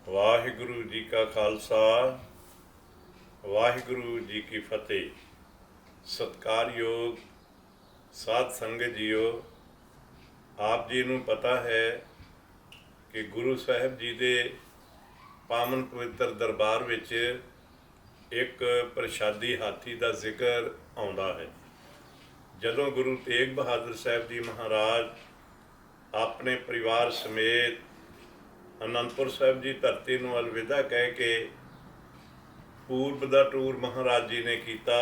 ਵਾਹਿਗੁਰੂ ਜੀ ਕਾ ਖਾਲਸਾ, ਵਾਹਿਗੁਰੂ ਜੀ ਕੀ ਫਤਿਹ। ਸਤਿਕਾਰਯੋਗ ਸਾਧ ਸੰਗਤ ਜੀਓ, ਆਪ ਜੀ ਨੂੰ ਪਤਾ ਹੈ ਕਿ ਗੁਰੂ ਸਾਹਿਬ ਜੀ ਦੇ ਪਾਵਨ ਪਵਿੱਤਰ ਦਰਬਾਰ ਵਿੱਚ ਇੱਕ ਪ੍ਰਸ਼ਾਦੀ ਹਾਥੀ ਦਾ ਜ਼ਿਕਰ ਆਉਂਦਾ ਹੈ। ਜਦੋਂ ਗੁਰੂ ਤੇਗ ਬਹਾਦਰ ਸਾਹਿਬ ਜੀ ਮਹਾਰਾਜ ਆਪਣੇ ਪਰਿਵਾਰ ਸਮੇਤ ਅਨੰਦਪੁਰ ਸਾਹਿਬ ਦੀ ਧਰਤੀ ਨੂੰ ਅਲਵਿਦਾ ਕਹਿ ਕੇ ਪੂਰਬ ਦਾ ਟੂਰ ਮਹਾਰਾਜ ਜੀ ਨੇ ਕੀਤਾ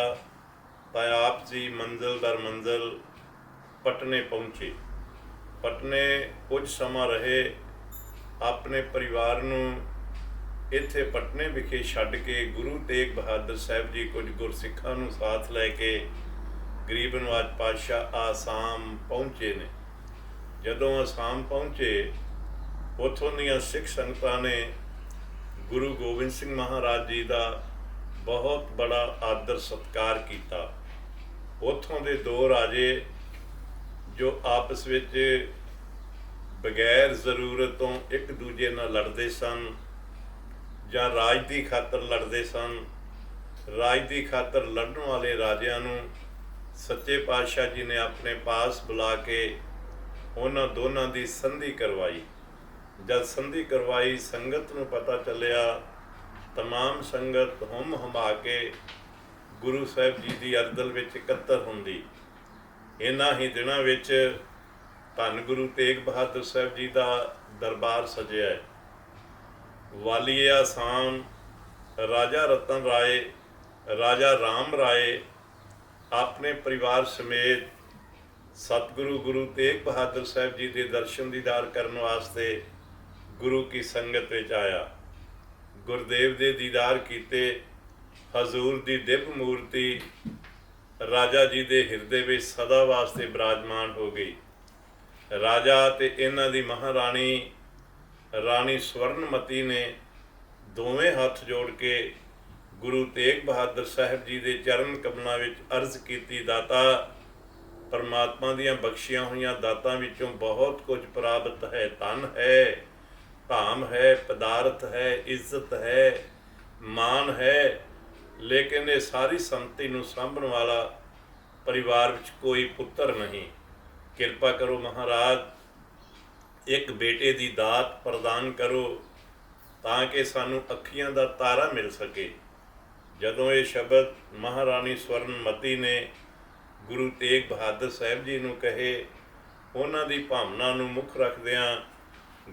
ਤਾਂ ਆਪ ਜੀ ਮੰਜ਼ਿਲ ਦਰ ਮੰਜ਼ਿਲ ਪਟਨੇ ਪਹੁੰਚੇ। ਪਟਨੇ ਕੁਝ ਸਮਾਂ ਰਹੇ, ਆਪਣੇ ਪਰਿਵਾਰ ਨੂੰ ਇੱਥੇ ਪਟਨੇ ਵਿਖੇ ਛੱਡ ਕੇ ਗੁਰੂ ਤੇਗ ਬਹਾਦਰ ਸਾਹਿਬ ਜੀ ਕੁਝ ਗੁਰਸਿੱਖਾਂ ਨੂੰ ਸਾਥ ਲੈ ਕੇ ਗਰੀਬ ਨਵਾਜ਼ ਪਾਤਸ਼ਾਹ ਆਸਾਮ ਪਹੁੰਚੇ ਨੇ। ਜਦੋਂ ਆਸਾਮ ਪਹੁੰਚੇ, ਉੱਥੋਂ ਦੀਆਂ ਸਿੱਖ ਸੰਗਤਾਂ ਨੇ ਗੁਰੂ ਗੋਬਿੰਦ ਸਿੰਘ ਮਹਾਰਾਜ ਜੀ ਦਾ ਬਹੁਤ ਬੜਾ ਆਦਰ ਸਤਿਕਾਰ ਕੀਤਾ। ਉੱਥੋਂ ਦੇ ਦੋ ਰਾਜੇ ਜੋ ਆਪਸ ਵਿੱਚ ਬਗੈਰ ਜ਼ਰੂਰਤ ਤੋਂ ਇੱਕ ਦੂਜੇ ਨਾਲ ਲੜਦੇ ਸਨ ਜਾਂ ਰਾਜ ਦੀ ਖਾਤਰ ਲੜਦੇ ਸਨ, ਰਾਜ ਦੀ ਖਾਤਰ ਲੜਨ ਵਾਲੇ ਰਾਜਿਆਂ ਨੂੰ ਸੱਚੇ ਪਾਤਸ਼ਾਹ ਜੀ ਨੇ ਆਪਣੇ ਪਾਸ ਬੁਲਾ ਕੇ ਉਹਨਾਂ ਦੋਨਾਂ ਦੀ ਸੰਧੀ ਕਰਵਾਈ। ਜਦ ਸੰਧੀ ਕਰਵਾਈ, ਸੰਗਤ ਨੂੰ ਪਤਾ ਚੱਲਿਆ, ਤਮਾਮ ਸੰਗਤ ਹੁੰਮ ਹਮਾ ਕੇ ਗੁਰੂ ਸਾਹਿਬ ਜੀ ਦੀ ਅਰਦਲ ਵਿੱਚ ਇਕੱਤਰ ਹੁੰਦੀ। ਇਹਨਾਂ ਹੀ ਦਿਨਾਂ ਵਿੱਚ ਧੰਨ ਗੁਰੂ ਤੇਗ ਬਹਾਦਰ ਸਾਹਿਬ ਜੀ ਦਾ ਦਰਬਾਰ ਸਜਿਆ ਹੈ। ਵਾਲੀਏ ਆਸਾਮ ਰਾਜਾ ਰਤਨ ਰਾਏ, ਰਾਜਾ ਰਾਮ ਰਾਏ ਆਪਣੇ ਪਰਿਵਾਰ ਸਮੇਤ ਸਤਿਗੁਰੂ ਗੁਰੂ ਤੇਗ ਬਹਾਦਰ ਸਾਹਿਬ ਜੀ ਦੇ ਦਰਸ਼ਨ ਦੀਦਾਰ ਕਰਨ ਵਾਸਤੇ ਗੁਰੂ ਕੀ ਸੰਗਤ ਵਿੱਚ ਆਇਆ। ਗੁਰਦੇਵ ਦੇ ਦੀਦਾਰ ਕੀਤੇ। ਹਜ਼ੂਰ ਦੀ ਦਿਵ ਮੂਰਤੀ ਰਾਜਾ ਜੀ ਦੇ ਹਿਰਦੇ ਵਿੱਚ ਸਦਾ ਵਾਸਤੇ ਬਿਰਾਜਮਾਨ ਹੋ ਗਈ। ਰਾਜਾ ਤੇ ਇਹਨਾਂ ਦੀ ਮਹਾਰਾਣੀ ਰਾਣੀ ਸਵਰਨਮਤੀ ਨੇ ਦੋਵੇਂ ਹੱਥ ਜੋੜ ਕੇ ਗੁਰੂ ਤੇਗ ਬਹਾਦਰ ਸਾਹਿਬ ਜੀ ਦੇ ਚਰਨ ਕਮਲਾਂ ਵਿੱਚ ਅਰਜ਼ ਕੀਤੀ, ਦਾਤਾ ਪਰਮਾਤਮਾ ਦੀਆਂ ਬਖਸ਼ੀਆਂ ਹੋਈਆਂ ਦਾਤਾਂ ਵਿੱਚੋਂ ਬਹੁਤ ਕੁਝ ਪ੍ਰਾਪਤ ਹੈ। ਧਨ ਹੈ, ਧਾਮ ਹੈ, ਪਦਾਰਥ ਹੈ, ਇੱਜ਼ਤ ਹੈ, ਮਾਨ ਹੈ, ਲੇਕਿਨ ਇਹ ਸਾਰੀ ਸੰਪਤੀ ਨੂੰ ਸਾਂਭਣ ਵਾਲਾ ਪਰਿਵਾਰ ਵਿੱਚ ਕੋਈ ਪੁੱਤਰ ਨਹੀਂ। ਕਿਰਪਾ ਕਰੋ ਮਹਾਰਾਜ, ਇੱਕ ਬੇਟੇ ਦੀ ਦਾਤ ਪ੍ਰਦਾਨ ਕਰੋ ਤਾਂ ਕਿ ਸਾਨੂੰ ਅੱਖੀਆਂ ਦਾ ਤਾਰਾ ਮਿਲ ਸਕੇ। ਜਦੋਂ ਇਹ ਸ਼ਬਦ ਮਹਾਰਾਣੀ ਸਵਰਨਮਤੀ ਨੇ ਗੁਰੂ ਤੇਗ ਬਹਾਦਰ ਸਾਹਿਬ ਜੀ ਨੂੰ ਕਹੇ, ਉਹਨਾਂ ਦੀ ਭਾਵਨਾ ਨੂੰ ਮੁੱਖ ਰੱਖਦਿਆਂ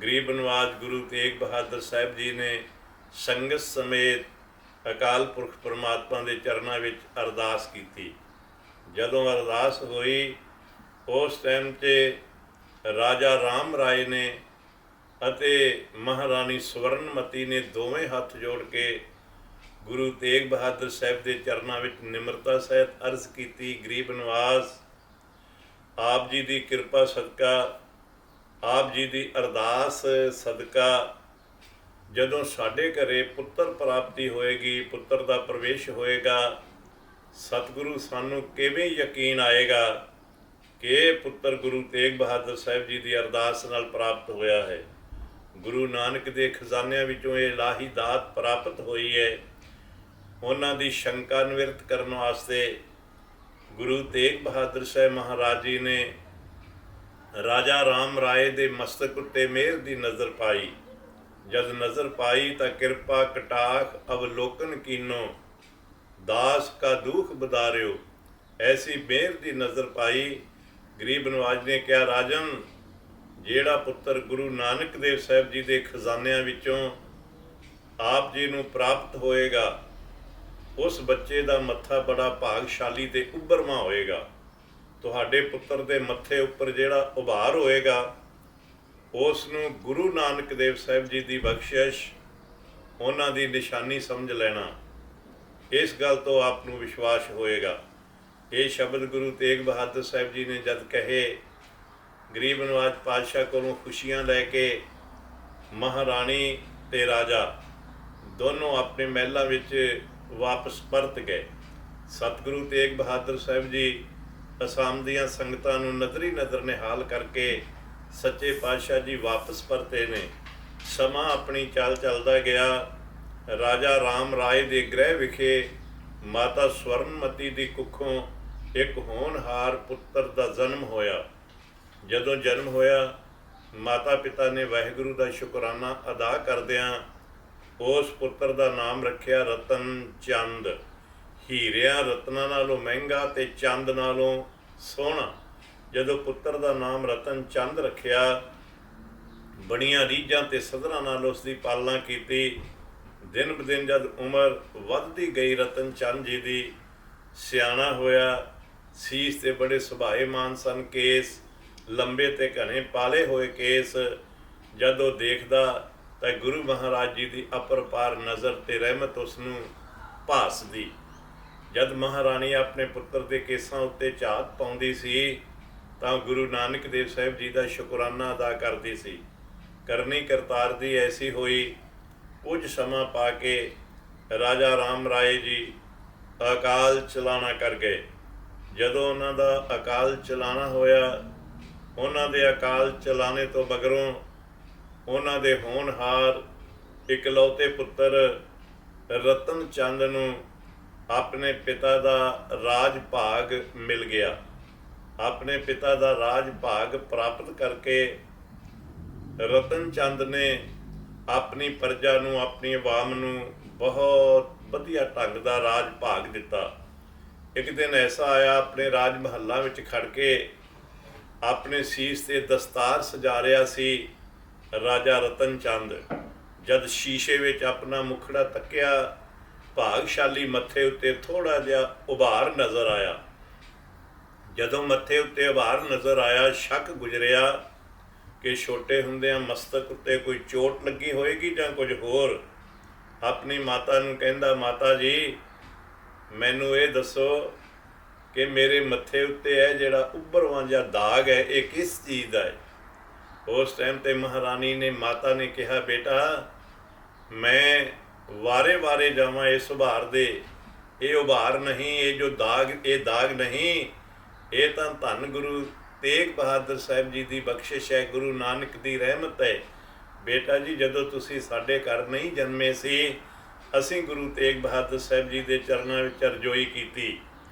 ਗਰੀਬ ਨਵਾਜ਼ ਗੁਰੂ ਤੇਗ ਬਹਾਦਰ ਸਾਹਿਬ ਜੀ ਨੇ ਸੰਗਤ ਸਮੇਤ ਅਕਾਲ ਪੁਰਖ ਪਰਮਾਤਮਾ ਦੇ ਚਰਨਾਂ ਵਿੱਚ ਅਰਦਾਸ ਕੀਤੀ। ਜਦੋਂ ਅਰਦਾਸ ਹੋਈ, ਉਸ ਟਾਈਮ 'ਤੇ ਰਾਜਾ ਰਾਮ ਰਾਏ ਨੇ ਅਤੇ ਮਹਾਰਾਣੀ ਸਵਰਨਮਤੀ ਨੇ ਦੋਵੇਂ ਹੱਥ ਜੋੜ ਕੇ ਗੁਰੂ ਤੇਗ ਬਹਾਦਰ ਸਾਹਿਬ ਦੇ ਚਰਨਾਂ ਵਿੱਚ ਨਿਮਰਤਾ ਸਹਿਤ ਅਰਜ਼ ਕੀਤੀ, ਗਰੀਬ ਨਵਾਜ਼ ਆਪ ਜੀ ਦੀ ਕਿਰਪਾ ਸਦਕਾ, ਆਪ ਜੀ ਦੀ ਅਰਦਾਸ ਸਦਕਾ ਜਦੋਂ ਸਾਡੇ ਘਰੇ ਪੁੱਤਰ ਪ੍ਰਾਪਤੀ ਹੋਏਗੀ, ਪੁੱਤਰ ਦਾ ਪ੍ਰਵੇਸ਼ ਹੋਏਗਾ, ਸਤਿਗੁਰੂ ਸਾਨੂੰ ਕਿਵੇਂ ਯਕੀਨ ਆਏਗਾ ਕਿ ਇਹ ਪੁੱਤਰ ਗੁਰੂ ਤੇਗ ਬਹਾਦਰ ਸਾਹਿਬ ਜੀ ਦੀ ਅਰਦਾਸ ਨਾਲ ਪ੍ਰਾਪਤ ਹੋਇਆ ਹੈ। ਗੁਰੂ ਨਾਨਕ ਦੇ ਖਜ਼ਾਨਿਆਂ ਵਿੱਚੋਂ ਇਹ ਇਲਾਹੀ ਦਾਤ ਪ੍ਰਾਪਤ ਹੋਈ ਹੈ। ਉਹਨਾਂ ਦੀ ਸ਼ੰਕਾ ਨਿਵਰਤ ਕਰਨ ਵਾਸਤੇ ਗੁਰੂ ਤੇਗ ਬਹਾਦਰ ਸਾਹਿਬ ਮਹਾਰਾਜ ਜੀ ਨੇ ਰਾਜਾ ਰਾਮ ਰਾਏ ਦੇ ਮਸਤਕ ਉੱਤੇ ਮਿਹਰ ਦੀ ਨਜ਼ਰ ਪਾਈ। ਜਦ ਨਜ਼ਰ ਪਾਈ ਤਾਂ ਕਿਰਪਾ ਕਟਾਖ ਅਵਲੋਕਨ ਕੀਨੋ, ਦਾਸ ਕਾ ਦੁਖ ਬਦਾਰਿਓ, ਐਸੀ ਮਿਹਰ ਦੀ ਨਜ਼ਰ ਪਾਈ। ਗਰੀਬ ਨਵਾਜ਼ ਨੇ ਕਿਹਾ, ਰਾਜਨ, ਜਿਹੜਾ ਪੁੱਤਰ ਗੁਰੂ ਨਾਨਕ ਦੇਵ ਸਾਹਿਬ ਜੀ ਦੇ ਖਜ਼ਾਨਿਆਂ ਵਿੱਚੋਂ ਆਪ ਜੀ ਨੂੰ ਪ੍ਰਾਪਤ ਹੋਏਗਾ, ਉਸ ਬੱਚੇ ਦਾ ਮੱਥਾ ਬੜਾ ਭਾਗਸ਼ਾਲੀ ਤੇ ਉੱਭਰਵਾਂ ਹੋਏਗਾ। ਤੁਹਾਡੇ ਪੁੱਤਰ ਦੇ ਮੱਥੇ ਉੱਪਰ ਜਿਹੜਾ ਉਭਾਰ ਹੋਏਗਾ, ਉਸ ਨੂੰ ਗੁਰੂ ਨਾਨਕ ਦੇਵ ਸਾਹਿਬ ਜੀ ਦੀ ਬਖਸ਼ਿਸ਼, ਉਹਨਾਂ ਦੀ ਨਿਸ਼ਾਨੀ ਸਮਝ ਲੈਣਾ। ਇਸ ਗੱਲ ਤੋਂ ਆਪ ਨੂੰ ਵਿਸ਼ਵਾਸ ਹੋਏਗਾ। ਇਹ ਸ਼ਬਦ ਗੁਰੂ ਤੇਗ ਬਹਾਦਰ ਸਾਹਿਬ ਜੀ ਨੇ ਜਦ ਕਹੇ, ਗਰੀਬ ਨਵਾਜ਼ ਪਾਤਸ਼ਾਹ ਕੋਲੋਂ ਖੁਸ਼ੀਆਂ ਲੈ ਕੇ ਮਹਾਰਾਣੀ ਤੇ ਰਾਜਾ ਦੋਨੋਂ ਆਪਣੇ ਮਹਿਲਾਂ ਵਿੱਚ ਵਾਪਸ ਪਰਤ ਗਏ। ਸਤਿਗੁਰੂ ਤੇਗ ਬਹਾਦਰ ਸਾਹਿਬ ਜੀ ਅਸਾਮ ਦੀਆਂ ਸੰਗਤਾਂ ਨੂੰ ਨਜ਼ਰੀ ਨਜ਼ਰ ਨਿਹਾਲ ਕਰਕੇ ਸੱਚੇ ਪਾਤਸ਼ਾਹ ਜੀ ਵਾਪਸ ਪਰਤੇ ਨੇ। ਸਮਾਂ ਆਪਣੀ ਚਾਲ ਚੱਲਦਾ ਗਿਆ। ਰਾਜਾ ਰਾਮ ਰਾਏ ਦੇ ਗ੍ਰਹਿ ਵਿਖੇ ਮਾਤਾ ਸਵਰਨਮਤੀ ਦੀ ਕੁੱਖੋਂ ਇੱਕ ਹੋਣਹਾਰ ਪੁੱਤਰ ਦਾ ਜਨਮ ਹੋਇਆ। ਜਦੋਂ ਜਨਮ ਹੋਇਆ, ਮਾਤਾ ਪਿਤਾ ਨੇ ਵਾਹਿਗੁਰੂ ਦਾ ਸ਼ੁਕਰਾਨਾ ਅਦਾ ਕਰਦਿਆਂ ਉਸ ਪੁੱਤਰ ਦਾ ਨਾਮ ਰੱਖਿਆ ਰਤਨ ਚੰਦ। ਹੀਰਿਆਂ ਰਤਨਾਂ ਨਾਲੋਂ ਮਹਿੰਗਾ ਤੇ ਚੰਦ ਨਾਲੋਂ ਸੋਹਣਾ। ਜਦੋਂ ਪੁੱਤਰ ਦਾ ਨਾਮ ਰਤਨ ਚੰਦ ਰੱਖਿਆ, ਬੜੀਆਂ ਰੀਝਾਂ ਤੇ ਸਧਰਾਂ ਨਾਲ ਉਸ ਦੀ ਪਾਲਣਾ ਕੀਤੀ। ਦਿਨ ਬ ਦਿਨ ਜਦ ਉਮਰ ਵੱਧਦੀ ਗਈ, ਰਤਨ ਚੰਦ ਜੀ ਦੀ ਸਿਆਣਾ ਹੋਇਆ। ਸੀਸ ਤੇ ਬੜੇ ਸੁਭਾਏਮਾਨ ਸਨ ਕੇਸ, ਲੰਬੇ ਤੇ ਘਣੇ ਪਾਲੇ ਹੋਏ ਕੇਸ। ਜਦ ਉਹ ਦੇਖਦਾ ਤਾਂ ਗੁਰੂ ਮਹਾਰਾਜ ਜੀ ਦੀ ਅਪਰਪਾਰ ਨਜ਼ਰ ਤੇ ਰਹਿਮਤ ਉਸ ਨੂੰ ਭਾਸਦੀ। ਜਦ ਮਹਾਰਾਣੀ ਆਪਣੇ ਪੁੱਤਰ ਦੇ ਕੇਸਾਂ ਉੱਤੇ ਝਾਤ ਪਾਉਂਦੀ ਸੀ ਤਾਂ ਗੁਰੂ ਨਾਨਕ ਦੇਵ ਸਾਹਿਬ ਜੀ ਦਾ ਸ਼ੁਕਰਾਨਾ ਅਦਾ ਕਰਦੀ ਸੀ। ਕਰਨੀ ਕਰਤਾਰ ਦੀ ਐਸੀ ਹੋਈ। ਕੁਝ ਸਮਾਂ ਪਾ ਕੇ ਰਾਜਾ ਰਾਮ ਰਾਏ ਜੀ ਅਕਾਲ ਚਲਾਣਾ ਕਰ ਗਏ। ਜਦੋਂ ਉਹਨਾਂ ਦਾ ਅਕਾਲ ਚਲਾਣਾ ਹੋਇਆ, ਉਹਨਾਂ ਦੇ ਅਕਾਲ ਚਲਾਣੇ ਤੋਂ ਮਗਰੋਂ ਉਹਨਾਂ ਦੇ ਹੋਣਹਾਰ ਇਕਲੌਤੇ ਪੁੱਤਰ ਰਤਨ ਚੰਦ ਨੂੰ ਆਪਣੇ ਪਿਤਾ ਦਾ ਰਾਜ ਭਾਗ ਮਿਲ ਗਿਆ। ਆਪਣੇ ਪਿਤਾ ਦਾ ਰਾਜ ਭਾਗ ਪ੍ਰਾਪਤ ਕਰਕੇ ਰਤਨ ਚੰਦ ਨੇ ਆਪਣੀ ਪ੍ਰਜਾ ਨੂੰ, ਆਪਣੀ ਆਵਾਮ ਨੂੰ ਬਹੁਤ ਵਧੀਆ ਢੰਗ ਦਾ ਰਾਜ ਭਾਗ ਦਿੱਤਾ। ਇੱਕ ਦਿਨ ਐਸਾ ਆਇਆ, ਆਪਣੇ ਰਾਜ ਮਹੱਲਾਂ ਵਿੱਚ ਖੜ ਕੇ ਆਪਣੇ ਸੀਸ ਤੇ ਦਸਤਾਰ ਸਜਾ ਰਿਹਾ ਸੀ ਰਾਜਾ ਰਤਨ ਚੰਦ। ਜਦ ਸ਼ੀਸ਼ੇ ਵਿੱਚ ਆਪਣਾ ਮੁਖੜਾ ਤੱਕਿਆ, ਭਾਗਸ਼ਾਲੀ ਮੱਥੇ ਉੱਤੇ ਥੋੜਾ ਜਿਹਾ ਉਭਾਰ ਨਜ਼ਰ ਆਇਆ। ਜਦੋਂ ਮੱਥੇ ਉੱਤੇ ਉਭਾਰ ਨਜ਼ਰ ਆਇਆ, ਸ਼ੱਕ ਗੁਜ਼ਰਿਆ ਕਿ ਛੋਟੇ ਹੁੰਦਿਆਂ ਮਸਤਕ ਉੱਤੇ ਕੋਈ ਚੋਟ ਲੱਗੀ ਹੋਏਗੀ ਜਾਂ ਕੁਝ ਹੋਰ। ਆਪਣੀ ਮਾਤਾ ਨੂੰ ਕਹਿੰਦਾ, ਮਾਤਾ ਜੀ ਮੈਨੂੰ ਇਹ ਦੱਸੋ ਕਿ ਮੇਰੇ ਮੱਥੇ ਉੱਤੇ ਹੈ ਜਿਹੜਾ ਉੱਭਰਵਾਂ ਜਿਹਾ ਦਾਗ ਹੈ, ਇਹ ਕਿਸ ਚੀਜ਼ ਦਾ ਹੈ? ਉਸ ਟਾਈਮ ਤੇ ਮਹਾਰਾਣੀ ਨੇ, ਮਾਤਾ ਨੇ ਕਿਹਾ, ਬੇਟਾ ਮੈਂ ਵਾਰੇ ਵਾਰੇ ਜਾਵਾਂ ਇਸ ਉਭਾਰ ਦੇ, ਇਹ ਉਭਾਰ ਨਹੀਂ, ਇਹ ਜੋ ਦਾਗ, ਇਹ ਦਾਗ ਨਹੀਂ, ਇਹ ਤਾਂ ਧੰਨ ਗੁਰੂ ਤੇਗ ਬਹਾਦਰ ਸਾਹਿਬ ਜੀ ਦੀ ਬਖਸ਼ਿਸ਼ ਹੈ, ਗੁਰੂ ਨਾਨਕ ਦੀ ਰਹਿਮਤ ਹੈ। ਬੇਟਾ ਜੀ ਜਦੋਂ ਤੁਸੀਂ ਸਾਡੇ ਘਰ ਨਹੀਂ ਜਨਮੇ ਸੀ, ਅਸੀਂ ਗੁਰੂ ਤੇਗ ਬਹਾਦਰ ਸਾਹਿਬ ਜੀ ਦੇ ਚਰਨਾਂ ਵਿੱਚ ਅਰਜ਼ੋਈ ਕੀਤੀ।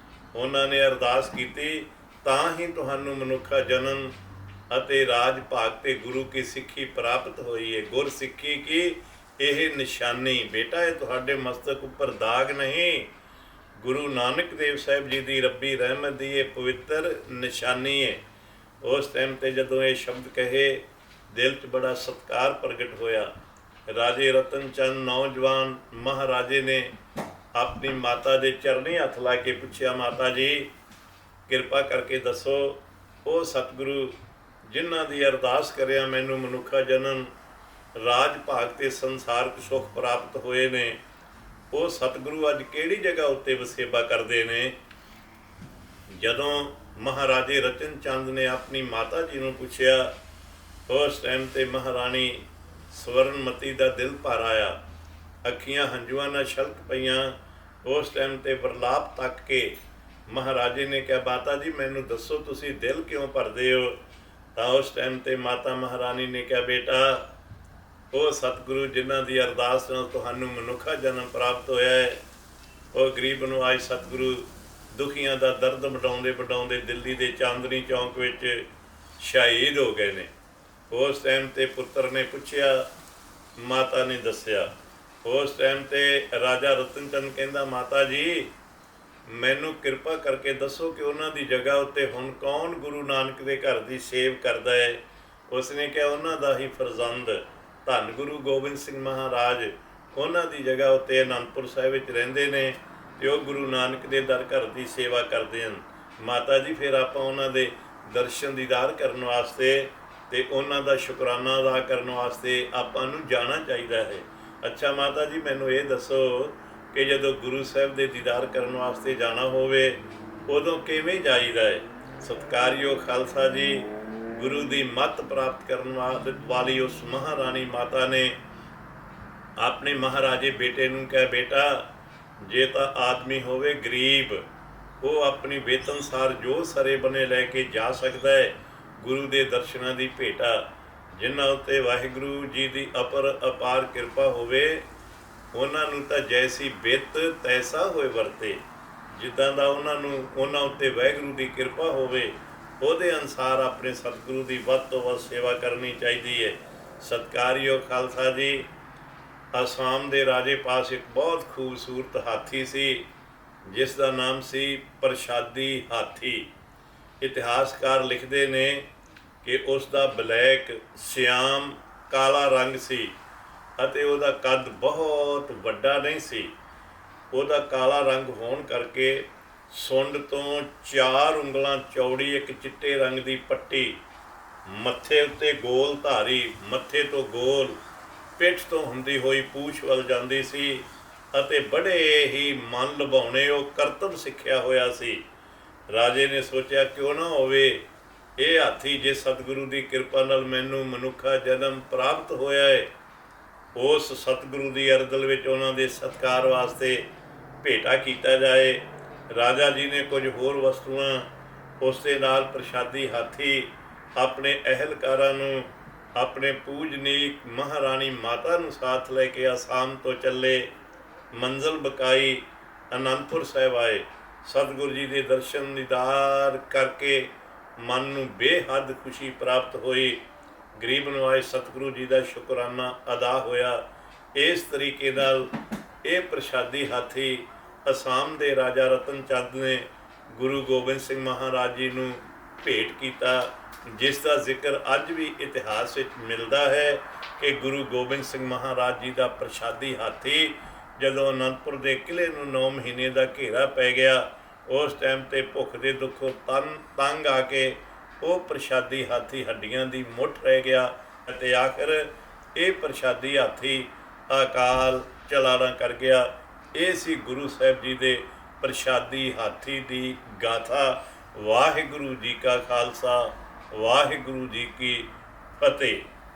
ਉਹਨਾਂ ਨੇ ਅਰਦਾਸ ਕੀਤੀ ਤਾਂ ਹੀ ਤੁਹਾਨੂੰ ਮਨੁੱਖਾ ਜਨਮ ਅਤੇ ਰਾਜ ਭਾਗ ਤੇ ਗੁਰੂ ਕੀ ਸਿੱਖੀ ਪ੍ਰਾਪਤ ਹੋਈ ਹੈ। ਗੁਰ ਸਿੱਖੀ ਕੀ ਇਹ ਨਿਸ਼ਾਨੀ। ਬੇਟਾ ਇਹ ਤੁਹਾਡੇ ਮਸਤਕ ਉੱਪਰ ਦਾਗ ਨਹੀਂ, ਗੁਰੂ ਨਾਨਕ ਦੇਵ ਸਾਹਿਬ ਜੀ ਦੀ ਰੱਬੀ ਰਹਿਮਤ ਦੀ ਇਹ ਪਵਿੱਤਰ ਨਿਸ਼ਾਨੀ ਹੈ। ਉਸ ਟਾਈਮ ਤੇ ਜਦੋਂ ਇਹ ਸ਼ਬਦ ਕਹੇ, ਦਿਲ 'ਚ ਬੜਾ ਸਤਿਕਾਰ ਪ੍ਰਗਟ ਹੋਇਆ। ਰਾਜੇ ਰਤਨ ਚੰਦ ਨੌਜਵਾਨ ਮਹਾਰਾਜੇ ਨੇ ਆਪਣੀ ਮਾਤਾ ਦੇ ਚਰਨੀ ਹੱਥ ਲਾ ਕੇ ਪੁੱਛਿਆ, ਮਾਤਾ ਜੀ ਕਿਰਪਾ ਕਰਕੇ ਦੱਸੋ ਉਹ ਸਤਿਗੁਰੂ ਜਿਨ੍ਹਾਂ ਦੀ ਅਰਦਾਸ ਕਰਿਆ ਮੈਨੂੰ ਮਨੁੱਖਾ ਜਨਮ, ਰਾਜ ਭਾਗ ਤੇ ਸੰਸਾਰਕ ਸੁੱਖ ਪ੍ਰਾਪਤ ਹੋਏ ਨੇ, ਉਹ ਸਤਿਗੁਰੂ ਅੱਜ ਕਿਹੜੀ ਜਗ੍ਹਾ ਉੱਤੇ ਵਸੇਬਾ ਕਰਦੇ ਨੇ? ਜਦੋਂ ਮਹਾਰਾਜੇ ਰਤਨ ਚੰਦ ਨੇ ਆਪਣੀ ਮਾਤਾ ਜੀ ਨੂੰ ਪੁੱਛਿਆ, ਉਸ ਟਾਈਮ ਤੇ ਮਹਾਰਾਣੀ ਸਵਰਨਮਤੀ ਦਾ ਦਿਲ ਭਰ ਆਇਆ, ਅੱਖੀਆਂ ਹੰਝੂਆਂ ਨਾਲ ਛਲਕ ਪਈਆਂ। ਉਸ ਟਾਈਮ ਤੇ ਵਰਲਾਪ ਤੱਕ ਕੇ ਮਹਾਰਾਜੇ ਨੇ ਕਿਹਾ, ਮਾਤਾ ਜੀ ਮੈਨੂੰ ਦੱਸੋ ਤੁਸੀਂ ਦਿਲ ਕਿਉਂ ਭਰਦੇ ਹੋ? ਤਾਂ ਉਸ ਟਾਈਮ ਤੇ ਮਾਤਾ ਮਹਾਰਾਣੀ ਨੇ ਕਿਹਾ, ਬੇਟਾ ਉਹ ਸਤਿਗੁਰੂ ਜਿਨ੍ਹਾਂ ਦੀ ਅਰਦਾਸ ਨਾਲ ਤੁਹਾਨੂੰ ਮਨੁੱਖਾ ਜਨਮ ਪ੍ਰਾਪਤ ਹੋਇਆ ਹੈ, ਉਹ ਗਰੀਬ ਨਿਵਾਜ ਸਤਿਗੁਰੂ ਦੁਖੀਆਂ ਦਾ ਦਰਦ ਮਿਟਾਉਂਦੇ ਮਿਟਾਉਂਦੇ ਦਿੱਲੀ ਦੇ ਚਾਂਦਨੀ ਚੌਂਕ ਵਿੱਚ ਸ਼ਹੀਦ ਹੋ ਗਏ ਨੇ। ਉਸ ਟਾਈਮ ਤੇ ਪੁੱਤਰ ਨੇ ਪੁੱਛਿਆ, ਮਾਤਾ ਨੇ ਦੱਸਿਆ। ਉਸ ਟਾਈਮ ਤੇ ਰਾਜਾ ਰਤਨ ਚੰਦ ਕਹਿੰਦਾ, ਮਾਤਾ ਜੀ ਮੈਨੂੰ ਕਿਰਪਾ ਕਰਕੇ ਦੱਸੋ ਕਿ ਉਹਨਾਂ ਦੀ ਜਗ੍ਹਾ ਉੱਤੇ ਹੁਣ ਕੌਣ ਗੁਰੂ ਨਾਨਕ ਦੇ ਘਰ ਦੀ ਸੇਵ ਕਰਦਾ ਹੈ? ਉਸਨੇ ਕਿਹਾ, ਉਹਨਾਂ ਦਾ ਹੀ ਫਰਜ਼ੰਦ ਧੰਨ ਗੁਰੂ ਗੋਬਿੰਦ ਸਿੰਘ ਮਹਾਰਾਜ ਉਹਨਾਂ ਦੀ ਜਗ੍ਹਾ ਉੱਤੇ ਅਨੰਦਪੁਰ ਸਾਹਿਬ ਵਿੱਚ ਰਹਿੰਦੇ ਨੇ ਅਤੇ ਉਹ ਗੁਰੂ ਨਾਨਕ ਦੇ ਦਰ ਘਰ ਦੀ ਸੇਵਾ ਕਰਦੇ ਹਨ। ਮਾਤਾ ਜੀ ਫਿਰ ਆਪਾਂ ਉਹਨਾਂ ਦੇ ਦਰਸ਼ਨ ਦੀਦਾਰ ਕਰਨ ਵਾਸਤੇ ਅਤੇ ਉਹਨਾਂ ਦਾ ਸ਼ੁਕਰਾਨਾ ਅਦਾ ਕਰਨ ਵਾਸਤੇ ਆਪਾਂ ਨੂੰ ਜਾਣਾ ਚਾਹੀਦਾ ਹੈ। ਅੱਛਾ ਮਾਤਾ ਜੀ ਮੈਨੂੰ ਇਹ ਦੱਸੋ ਕਿ ਜਦੋਂ ਗੁਰੂ ਸਾਹਿਬ ਦੇ ਦੀਦਾਰ ਕਰਨ ਵਾਸਤੇ ਜਾਣਾ ਹੋਵੇ ਉਦੋਂ ਕਿਵੇਂ ਜਾਈਦਾ ਹੈ? ਸਤਿਕਾਰਯੋਗ ਖਾਲਸਾ ਜੀ, ਗੁਰੂ ਦੀ ਮੱਤ ਪ੍ਰਾਪਤ ਕਰਨ ਵਾਲੀ ਉਸ ਮਹਾਰਾਣੀ ਮਾਤਾ ਨੇ ਆਪਣੇ ਮਹਾਰਾਜੇ ਬੇਟੇ ਨੂੰ ਕਿਹਾ, ਬੇਟਾ ਜੇ ਤਾਂ ਆਦਮੀ ਹੋਵੇ ਗਰੀਬ, ਉਹ ਆਪਣੀ ਵੇਤਨਸਾਰ ਜੋ ਸਰੇ ਬਣੇ ਲੈ ਕੇ ਜਾ ਸਕਦਾ ਹੈ ਗੁਰੂ ਦੇ ਦਰਸ਼ਨਾਂ ਦੀ ਭੇਟਾ, ਜਿਨ੍ਹਾਂ ਉੱਤੇ ਵਾਹਿਗੁਰੂ ਜੀ ਦੀ ਅਪਾਰ ਕਿਰਪਾ ਹੋਵੇ, ਉਹਨਾਂ ਨੂੰ ਤਾਂ ਜੈਸੀ ਬਿੱਤ ਤੈਸਾ ਹੋਏ ਵਰਤੇ। ਜਿੱਦਾਂ ਦਾ ਉਹਨਾਂ ਉੱਤੇ ਵਾਹਿਗੁਰੂ ਦੀ ਕਿਰਪਾ ਹੋਵੇ, ਉਹਦੇ ਅਨੁਸਾਰ ਆਪਣੇ ਸਤਿਗੁਰੂ ਦੀ ਵੱਧ ਤੋਂ ਵੱਧ ਸੇਵਾ ਕਰਨੀ ਚਾਹੀਦੀ ਹੈ। ਸਤਿਕਾਰਯੋਗ ਖਾਲਸਾ ਜੀ, ਅਸਾਮ ਦੇ ਰਾਜੇ ਪਾਸ ਇੱਕ ਬਹੁਤ ਖੂਬਸੂਰਤ ਹਾਥੀ ਸੀ, ਜਿਸ ਦਾ ਨਾਮ ਸੀ ਪ੍ਰਸ਼ਾਦੀ ਹਾਥੀ। ਇਤਿਹਾਸਕਾਰ ਲਿਖਦੇ ਨੇ ਕਿ ਉਸ ਦਾ ਬਲੈਕ ਸਿਆਮ ਕਾਲਾ ਰੰਗ ਸੀ ਅਤੇ ਉਹਦਾ ਕੱਦ ਬਹੁਤ ਵੱਡਾ ਨਹੀਂ ਸੀ। ਉਹਦਾ ਕਾਲਾ ਰੰਗ ਹੋਣ ਕਰਕੇ ਸੁੰਡ ਤੋਂ 4 ਉਂਗਲਾਂ ਚੌੜੀ ਇੱਕ ਚਿੱਟੇ ਰੰਗ ਦੀ ਪੱਟੀ, ਮੱਥੇ ਉੱਤੇ ਗੋਲ ਧਾਰੀ, ਮੱਥੇ ਤੋਂ ਗੋਲ, ਪਿੱਠ ਤੋਂ ਹੁੰਦੀ ਹੋਈ ਪੂਛ ਵੱਲ ਜਾਂਦੀ ਸੀ ਅਤੇ ਬੜੇ ਹੀ ਮਨ ਲੁਭਾਉਣੇ ਉਹ ਕਰਤੱਵ ਸਿੱਖਿਆ ਹੋਇਆ ਸੀ। ਰਾਜੇ ਨੇ ਸੋਚਿਆ ਕਿਉਂ ਨਾ ਹੋਵੇ ਇਹ ਹਾਥੀ ਜੇ ਸਤਿਗੁਰੂ ਦੀ ਕਿਰਪਾ ਨਾਲ ਮੈਨੂੰ ਮਨੁੱਖਾ ਜਨਮ ਪ੍ਰਾਪਤ ਹੋਇਆ ਹੈ, ਉਸ ਸਤਿਗੁਰੂ ਦੀ ਅਰਦਲ ਵਿੱਚ ਉਹਨਾਂ ਦੇ ਸਤਿਕਾਰ ਵਾਸਤੇ ਭੇਟਾ ਕੀਤਾ ਜਾਏ। ਰਾਜਾ ਜੀ ਨੇ ਕੁਝ ਹੋਰ ਵਸਤੂਆਂ ਉਸ ਦੇ ਨਾਲ ਪ੍ਰਸ਼ਾਦੀ ਹਾਥੀ ਆਪਣੇ ਅਹਿਲਕਾਰਾਂ ਨੂੰ, ਆਪਣੇ ਪੂਜਨੀਕ ਮਹਾਰਾਣੀ ਮਾਤਾ ਨੂੰ ਸਾਥ ਲੈ ਕੇ ਆਸਾਮ ਤੋਂ ਚੱਲੇ। ਮੰਜ਼ਿਲ ਬਕਾਈ ਅਨੰਦਪੁਰ ਸਾਹਿਬ ਆਏ। ਸਤਿਗੁਰੂ ਜੀ ਦੇ ਦਰਸ਼ਨ ਦੀਦਾਰ ਕਰਕੇ ਮਨ ਨੂੰ ਬੇਹੱਦ ਖੁਸ਼ੀ ਪ੍ਰਾਪਤ ਹੋਈ। ਗਰੀਬ ਨਵਾਜ਼ ਸਤਿਗੁਰੂ ਜੀ ਦਾ ਸ਼ੁਕਰਾਨਾ ਅਦਾ ਹੋਇਆ। ਇਸ ਤਰੀਕੇ ਨਾਲ ਇਹ ਪ੍ਰਸ਼ਾਦੀ ਹਾਥੀ ਅਸਾਮ ਦੇ ਰਾਜਾ ਰਤਨ ਚੰਦ ਨੇ ਗੁਰੂ ਗੋਬਿੰਦ ਸਿੰਘ ਮਹਾਰਾਜ ਜੀ ਨੂੰ ਭੇਟ ਕੀਤਾ, ਜਿਸ ਦਾ ਜ਼ਿਕਰ ਅੱਜ ਵੀ ਇਤਿਹਾਸ ਵਿੱਚ ਮਿਲਦਾ ਹੈ ਕਿ ਗੁਰੂ ਗੋਬਿੰਦ ਸਿੰਘ ਮਹਾਰਾਜ ਜੀ ਦਾ ਪ੍ਰਸ਼ਾਦੀ ਹਾਥੀ ਜਦੋਂ ਅਨੰਦਪੁਰ ਦੇ ਕਿਲ੍ਹੇ ਨੂੰ 9 ਮਹੀਨੇ ਦਾ ਘੇਰਾ ਪੈ ਗਿਆ, ਉਸ ਟਾਈਮ 'ਤੇ ਭੁੱਖ ਦੇ ਦੁੱਖੋਂ ਤੰਗ ਆ ਕੇ ਉਹ ਪ੍ਰਸ਼ਾਦੀ ਹਾਥੀ ਹੱਡੀਆਂ ਦੀ ਮੁੱਠ ਰਹਿ ਗਿਆ ਅਤੇ ਆਖਰ ਇਹ ਪ੍ਰਸ਼ਾਦੀ ਹਾਥੀ ਅਕਾਲ ਚਲਾਣਾ ਕਰ ਗਿਆ। ਇਹ ਸੀ ਗੁਰੂ ਸਾਹਿਬ ਜੀ ਦੇ ਪ੍ਰਸ਼ਾਦੀ ਹਾਥੀ ਦੀ ਗਾਥਾ। ਵਾਹਿਗੁਰੂ ਜੀ ਕਾ ਖਾਲਸਾ, ਵਾਹਿਗੁਰੂ ਜੀ ਕੀ ਫਤਿਹ।